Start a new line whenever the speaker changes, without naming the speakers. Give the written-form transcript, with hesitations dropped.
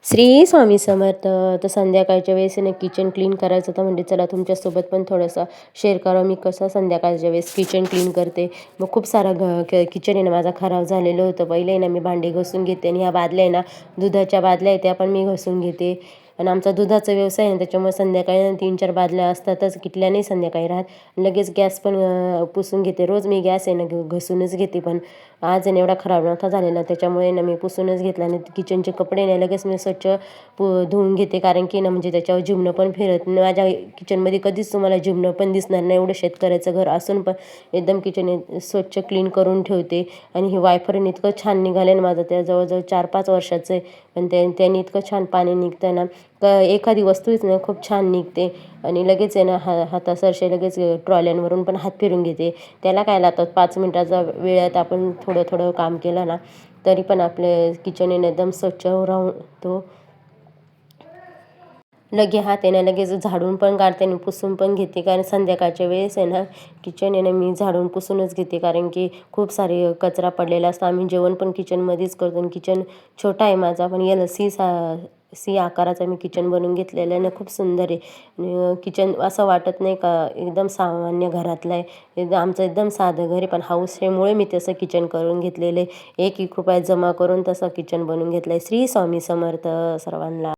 श्री स्वामी समर्थ. तर संध्याकाळच्या वेळेस आहे ना किचन क्लीन करायचं होतं, म्हणजे चला तुमच्यासोबत पण थोडंसं शेअर करावं मी कसं संध्याकाळच्या वेळेस किचन क्लीन करते. मग खूप सारा किचन आहे ना माझा खराब झालेलं होतं. पहिले आहे ना मी भांडी घासून घेते आणि ह्या बादल्या आहे ना दुधाच्या बादल्या आहे त्या पण मी घासून घेते. आणि आमचा दुधाचा व्यवसाय आहे ना, त्याच्यामुळे संध्याकाळी 3-4 बादल्या असतातच, किटल्या नाही संध्याकाळी राहत. लगेच गॅस पण पुसून घेते. रोज मी गॅस आहे ना घासूनच घेते, पण आज आहे ना एवढा खराब नव्हता झालेला, त्याच्यामुळे ना मी पुसूनच घेतला. आणि किचनचे कपडे नाही लगेच मी स्वच्छ धुवून घेते, कारण की ना म्हणजे त्याच्यावर जिमणं पण फिरत नाही. माझ्या किचनमध्ये कधीच तुम्हाला जिमणं पण दिसणार नाही, एवढं शेतकऱ्याचं घर असून पण एकदम किचन स्वच्छ क्लीन करून ठेवते. आणि हे वायफरने इतकं छान निघालं ना माझं, त्या जवळजवळ 4-5 वर्षाचं आहे, पण त्याने इतकं छान पाणी निघतं ना, एखादी वस्तूच ना खूप छान निघते. आणि लगेच आहे ना हातासरसे लगेच ट्रॉल्यांवरून पण हात फिरून घेते. त्याला काय लागतात 5 मिनटाचा वेळात आपण थोडं थोडं काम केलं ना, तरी पण आपले किचन एकदम स्वच्छ राहतो. लगे हात आहे ना लगेच झाडून पण काढते आणि पुसून पण घेते, कारण संध्याकाळच्या वेळेस आहे ना किचन आहे ना मी झाडून पुसूनच घेते, कारण की खूप सारे कचरा पडलेला असतो. आम्ही जेवण पण किचनमध्येच करतो आणि किचन छोटा आहे माझा, पण याला सी आकाराचा मी किचन बनवून घेतलेलं आहे ना, खूप सुंदर आहे. आणि किचन असं वाटत नाही का एकदम सामान्य घरातलं आहे. आमचं एकदम साधं घर आहे, पण हौसेमुळे मी तसं किचन करून घेतलेलं आहे. 1-1 रुपया जमा करून तसं किचन बनवून घेतलं आहे. श्री स्वामी समर्थ सर्वांना.